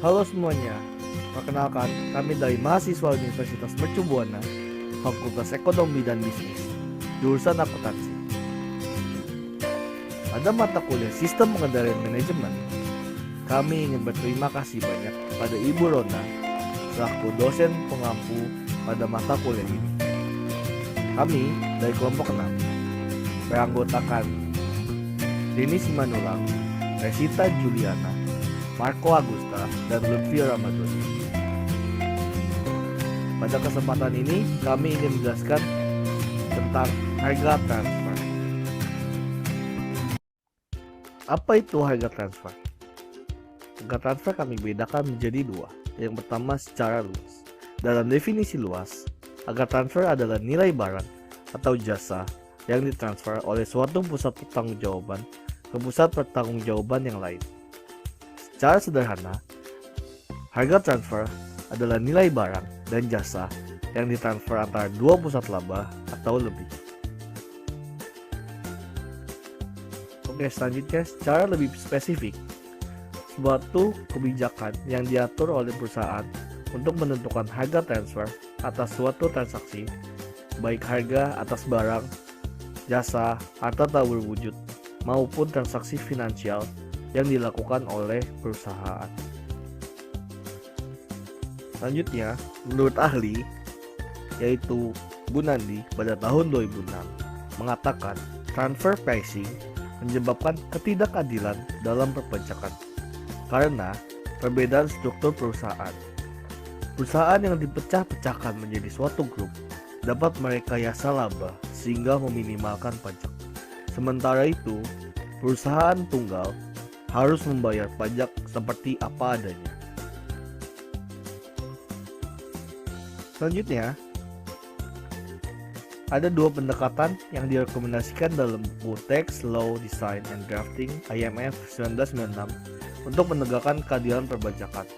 Halo semuanya, perkenalkan kami dari mahasiswa Universitas Mercu Buana, Fakultas Ekonomi dan Bisnis, jurusan akuntansi. Pada mata kuliah Sistem Pengendalian Manajemen, kami ingin berterima kasih banyak pada Ibu Rona selaku dosen pengampu pada mata kuliah ini. Kami dari kelompok 6 beranggotakan Denny Simanurang, Resita Juliana, Marco Agusta, dan Lutfi Ramadhani. Pada kesempatan ini, kami ingin menjelaskan tentang harga transfer. Apa itu harga transfer? Harga transfer kami bedakan menjadi dua. Yang pertama secara luas. Dalam definisi luas, harga transfer adalah nilai barang atau jasa yang ditransfer oleh suatu pusat pertanggungjawaban ke pusat pertanggungjawaban yang lain. Secara sederhana, harga transfer adalah nilai barang dan jasa yang ditransfer antara dua pusat laba atau lebih. Oke, selanjutnya secara lebih spesifik, suatu kebijakan yang diatur oleh perusahaan untuk menentukan harga transfer atas suatu transaksi, baik harga atas barang, jasa, harta tak berwujud, maupun transaksi finansial yang dilakukan oleh perusahaan. Selanjutnya, menurut ahli, yaitu Bu Nandi pada tahun 2006, mengatakan transfer pricing menyebabkan ketidakadilan dalam perpajakan karena perbedaan struktur perusahaan. Perusahaan yang dipecah-pecahkan menjadi suatu grup dapat merekayasa laba sehingga meminimalkan pajak. Sementara itu, perusahaan tunggal harus membayar pajak seperti apa adanya. Selanjutnya, ada dua pendekatan yang direkomendasikan dalam buku Tax Law Design and Drafting IMF 1996 untuk menegakkan keadilan perpajakan,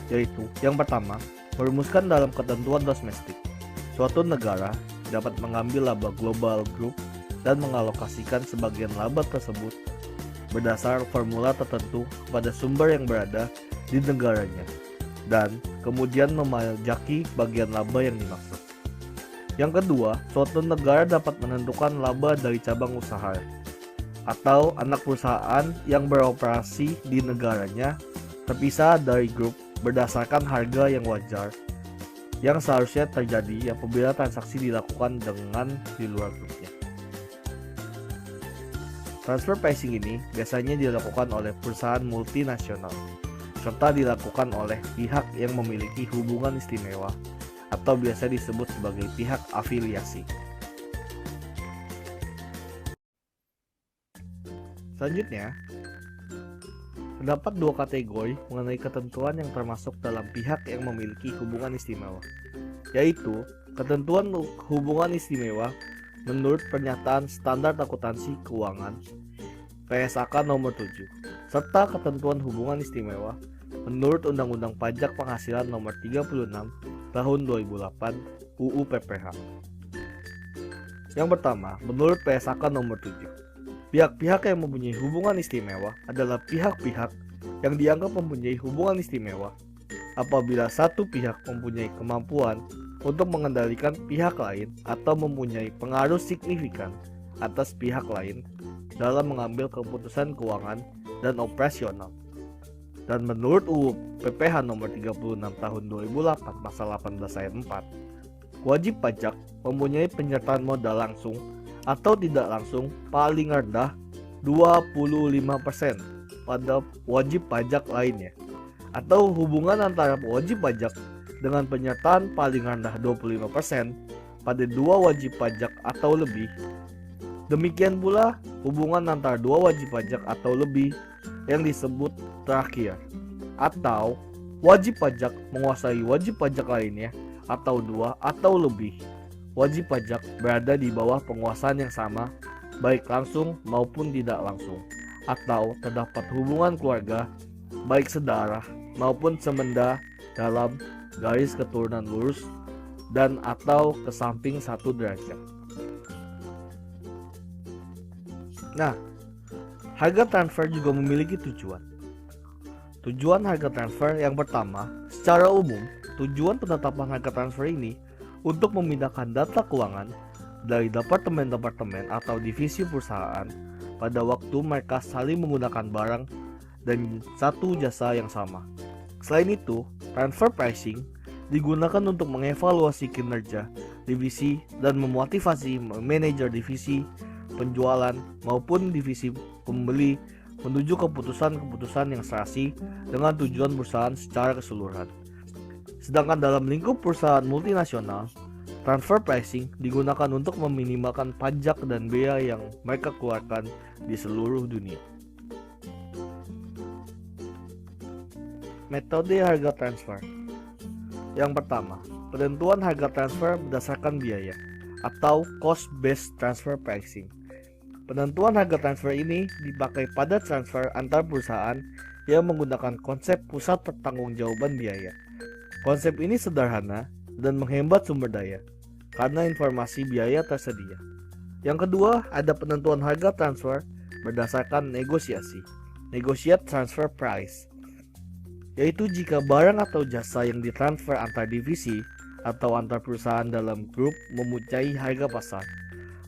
yaitu yang pertama, merumuskan dalam ketentuan domestik. Suatu negara dapat mengambil laba global group dan mengalokasikan sebagian laba tersebut berdasar formula tertentu kepada sumber yang berada di negaranya dan kemudian memajaki bagian laba yang dimaksud. Yang kedua, suatu negara dapat menentukan laba dari cabang usaha atau anak perusahaan yang beroperasi di negaranya terpisah dari grup berdasarkan harga yang wajar yang seharusnya terjadi apabila transaksi dilakukan dengan di luar grupnya. Transfer pricing ini biasanya dilakukan oleh perusahaan multinasional, serta dilakukan oleh pihak yang memiliki hubungan istimewa atau biasa disebut sebagai pihak afiliasi. Selanjutnya, terdapat dua kategori mengenai ketentuan yang termasuk dalam pihak yang memiliki hubungan istimewa, yaitu ketentuan hubungan istimewa menurut pernyataan standar akuntansi keuangan PSAK nomor 7, serta ketentuan hubungan istimewa menurut Undang-Undang Pajak Penghasilan nomor 36 tahun 2008 UU PPH. Yang pertama, menurut PSAK nomor 7, pihak-pihak yang mempunyai hubungan istimewa adalah pihak-pihak yang dianggap mempunyai hubungan istimewa apabila satu pihak mempunyai kemampuan untuk mengendalikan pihak lain atau mempunyai pengaruh signifikan atas pihak lain dalam mengambil keputusan keuangan dan operasional. Dan menurut UU PPH nomor 36 tahun 2008 pasal 18 ayat 4, wajib pajak mempunyai penyertaan modal langsung atau tidak langsung paling rendah 25% pada wajib pajak lainnya, atau hubungan antara wajib pajak dengan penyertaan paling rendah 25% pada dua wajib pajak atau lebih. Demikian pula hubungan antara dua wajib pajak atau lebih yang disebut terakhir, atau wajib pajak menguasai wajib pajak lainnya atau dua atau lebih wajib pajak berada di bawah penguasaan yang sama baik langsung maupun tidak langsung, atau terdapat hubungan keluarga baik sedarah maupun semenda dalam garis keturunan lurus dan atau ke samping 1 derajat. Nah, harga transfer juga memiliki tujuan. Tujuan harga transfer yang pertama, secara umum, tujuan penetapan harga transfer ini untuk memindahkan data keuangan dari departemen-departemen atau divisi perusahaan pada waktu mereka saling menggunakan barang dan satu jasa yang sama. Selain itu, transfer pricing digunakan untuk mengevaluasi kinerja divisi dan memotivasi manajer divisi, penjualan, maupun divisi pembeli menuju keputusan-keputusan yang serasi dengan tujuan perusahaan secara keseluruhan. Sedangkan dalam lingkup perusahaan multinasional, transfer pricing digunakan untuk meminimalkan pajak dan bea yang mereka keluarkan di seluruh dunia. Metode harga transfer. Yang pertama, penentuan harga transfer berdasarkan biaya atau cost-based transfer pricing. Penentuan harga transfer ini dipakai pada transfer antar perusahaan yang menggunakan konsep pusat pertanggungjawaban biaya. Konsep ini sederhana dan menghemat sumber daya karena informasi biaya tersedia. Yang kedua, ada penentuan harga transfer berdasarkan negosiasi, negotiate transfer price, yaitu jika barang atau jasa yang ditransfer antar divisi atau antar perusahaan dalam grup mempunyai harga pasar.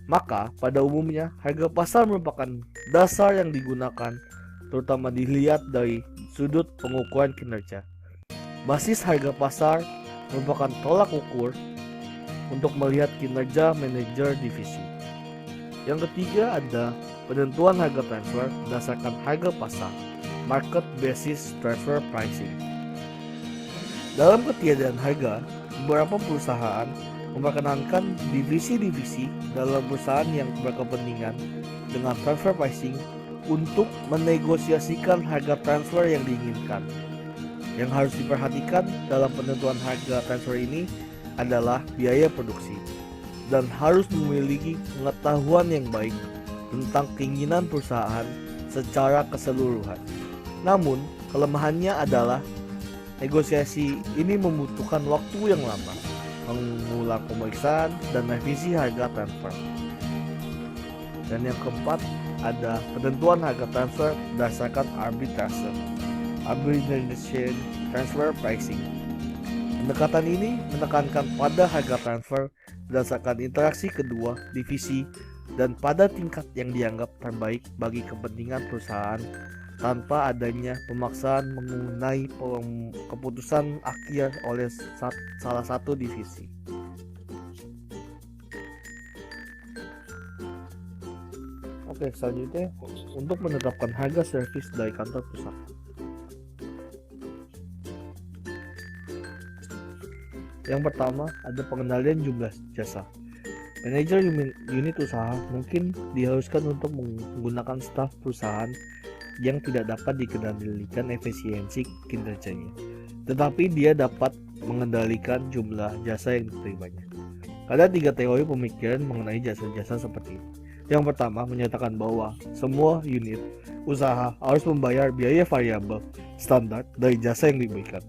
Maka pada umumnya harga pasar merupakan dasar yang digunakan terutama dilihat dari sudut pengukuran kinerja. Basis harga pasar merupakan tolak ukur untuk melihat kinerja manajer divisi. Yang ketiga ada penentuan harga transfer berdasarkan harga pasar, market basis transfer pricing. Dalam ketiadaan harga, beberapa perusahaan memperkenankan divisi-divisi dalam perusahaan yang berkepentingan dengan transfer pricing untuk menegosiasikan harga transfer yang diinginkan. Yang harus diperhatikan dalam penentuan harga transfer ini adalah biaya produksi dan harus memiliki pengetahuan yang baik tentang keinginan perusahaan secara keseluruhan. Namun, kelemahannya adalah negosiasi ini membutuhkan waktu yang lama, mengulang pemeriksaan dan revisi harga transfer. Dan yang keempat ada penentuan harga transfer berdasarkan arbitration transfer pricing. Pendekatan ini menekankan pada harga transfer berdasarkan interaksi kedua divisi dan pada tingkat yang dianggap terbaik bagi kepentingan perusahaan tanpa adanya pemaksaan mengenai keputusan akhir oleh salah satu divisi. Oke, selanjutnya untuk menetapkan harga servis dari kantor pusat. Yang pertama ada pengendalian jumlah jasa. Manajer unit usaha mungkin diharuskan untuk menggunakan staf perusahaan yang tidak dapat dikendalikan efisiensi kinerjanya, tetapi dia dapat mengendalikan jumlah jasa yang diterimanya. Ada 3 teori pemikiran mengenai jasa-jasa seperti ini. Yang pertama menyatakan bahwa semua unit usaha harus membayar biaya variabel standar dari jasa yang diberikan.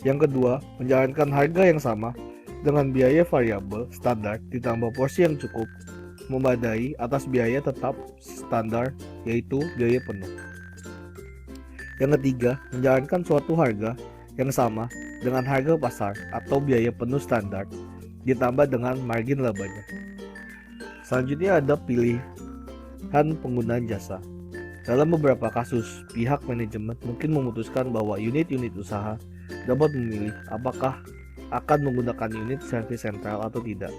Yang kedua, menjalankan harga yang sama dengan biaya variabel standar ditambah porsi yang cukup memadai atas biaya tetap standar, yaitu biaya penuh. Yang ketiga, menjalankan suatu harga yang sama dengan harga pasar atau biaya penuh standar ditambah dengan margin labanya. Selanjutnya ada pilihan penggunaan jasa. Dalam beberapa kasus, pihak manajemen mungkin memutuskan bahwa unit-unit usaha dapat memilih apakah akan menggunakan unit servis sentral atau tidak.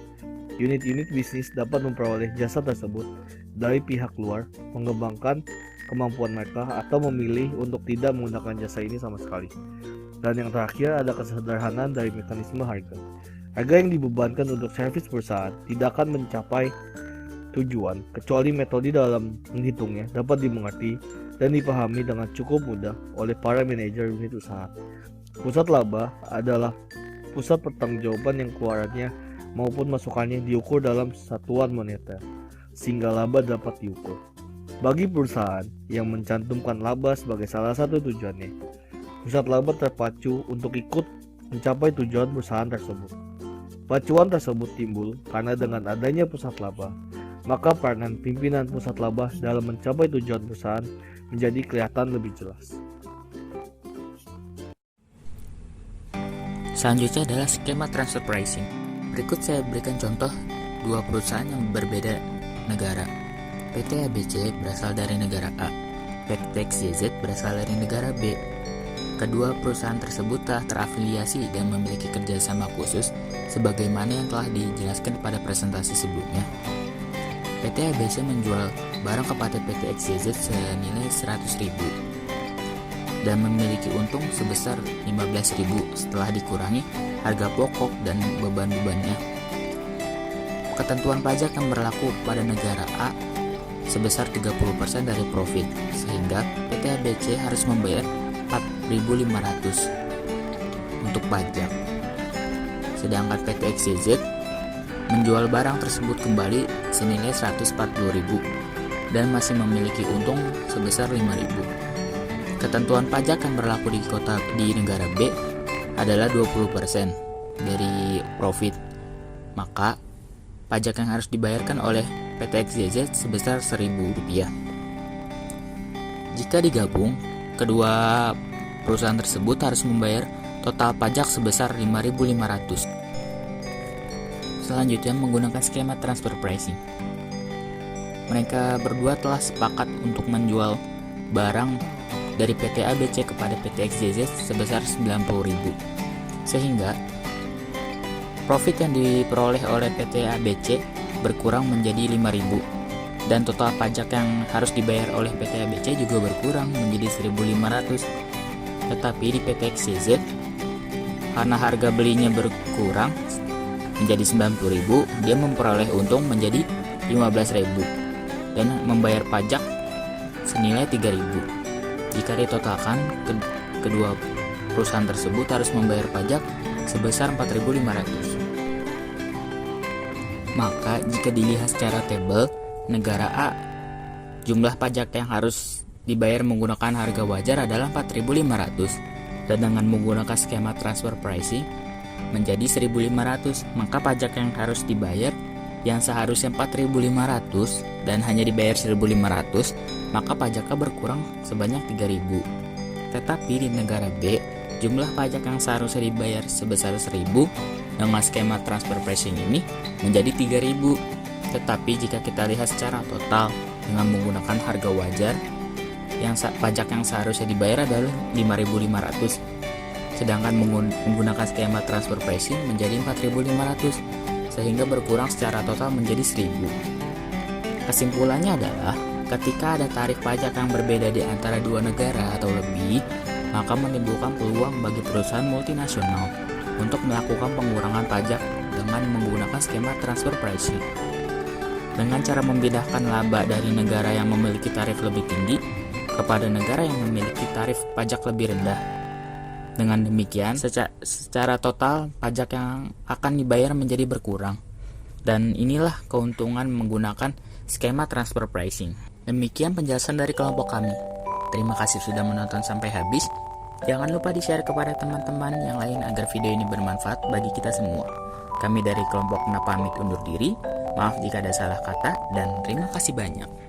Unit-unit bisnis dapat memperoleh jasa tersebut dari pihak luar, mengembangkan kemampuan mereka, atau memilih untuk tidak menggunakan jasa ini sama sekali. Dan yang terakhir ada kesederhanaan dari mekanisme harga. Harga yang dibebankan untuk servis perusahaan tidak akan mencapai tujuan kecuali metode dalam menghitungnya dapat dimengerti dan dipahami dengan cukup mudah oleh para manajer unit usaha. Pusat laba adalah pusat pertanggungjawaban yang keluarannya maupun masukannya diukur dalam satuan moneter, sehingga laba dapat diukur. Bagi perusahaan yang mencantumkan laba sebagai salah satu tujuannya, pusat laba terpacu untuk ikut mencapai tujuan perusahaan tersebut. Pacuan tersebut timbul karena dengan adanya pusat laba, maka peranan pimpinan pusat laba dalam mencapai tujuan perusahaan menjadi kelihatan lebih jelas. Selanjutnya adalah skema transfer pricing. Berikut saya berikan contoh dua perusahaan yang berbeda negara. PT ABC berasal dari negara A, PT XYZ berasal dari negara B. Kedua perusahaan tersebut telah terafiliasi dan memiliki kerjasama khusus sebagaimana yang telah dijelaskan pada presentasi sebelumnya. PT ABC menjual barang kepada PT XYZ senilai 100.000 dan memiliki untung sebesar 15.000 setelah dikurangi harga pokok dan beban-bebannya. Ketentuan pajak yang berlaku pada negara A sebesar 30% dari profit, sehingga PT ABC harus membayar 4.500 untuk pajak. Sedangkan PT XYZ menjual barang tersebut kembali senilai 140.000 dan masih memiliki untung sebesar 5.000. Ketentuan pajak yang berlaku di negara B adalah 20% dari profit. Maka pajak yang harus dibayarkan oleh PT XYZ sebesar Rp1.000. Jika digabung, kedua perusahaan tersebut harus membayar total pajak sebesar 5.500. Selanjutnya menggunakan skema transfer pricing. Mereka berdua telah sepakat untuk menjual barang dari PT ABC kepada PT XYZ sebesar 90.000. Sehingga profit yang diperoleh oleh PT ABC berkurang menjadi 5.000 dan total pajak yang harus dibayar oleh PT ABC juga berkurang menjadi 1.500. Tetapi di PT XYZ, karena harga belinya berkurang menjadi 90.000, dia memperoleh untung menjadi 15.000 dan membayar pajak senilai 3.000. Jika ditotalkan, kedua perusahaan tersebut harus membayar pajak sebesar 4.500. Maka jika dilihat secara tabel, negara A jumlah pajak yang harus dibayar menggunakan harga wajar adalah 4.500 dan dengan menggunakan skema transfer pricing menjadi 1.500, maka pajak yang harus dibayar yang seharusnya 4.500 dan hanya dibayar 1.500, maka pajaknya berkurang sebanyak 3.000. Tetapi di negara B, jumlah pajak yang seharusnya dibayar sebesar 1.000 dengan skema transfer pricing ini menjadi 3.000. Tetapi jika kita lihat secara total dengan menggunakan harga wajar, pajak yang seharusnya dibayar adalah 5.500, sedangkan menggunakan skema transfer pricing menjadi 4.500, sehingga berkurang secara total menjadi 1.000. Kesimpulannya adalah ketika ada tarif pajak yang berbeda di antara dua negara atau lebih, maka menimbulkan peluang bagi perusahaan multinasional untuk melakukan pengurangan pajak dengan menggunakan skema transfer pricing. Dengan cara memindahkan laba dari negara yang memiliki tarif lebih tinggi kepada negara yang memiliki tarif pajak lebih rendah. Dengan demikian, secara total pajak yang akan dibayar menjadi berkurang. Dan inilah keuntungan menggunakan skema transfer pricing. Demikian penjelasan dari kelompok kami. Terima kasih sudah menonton sampai habis. Jangan lupa di-share kepada teman-teman yang lain agar video ini bermanfaat bagi kita semua. Kami dari kelompok pamit undur diri. Maaf jika ada salah kata dan terima kasih banyak.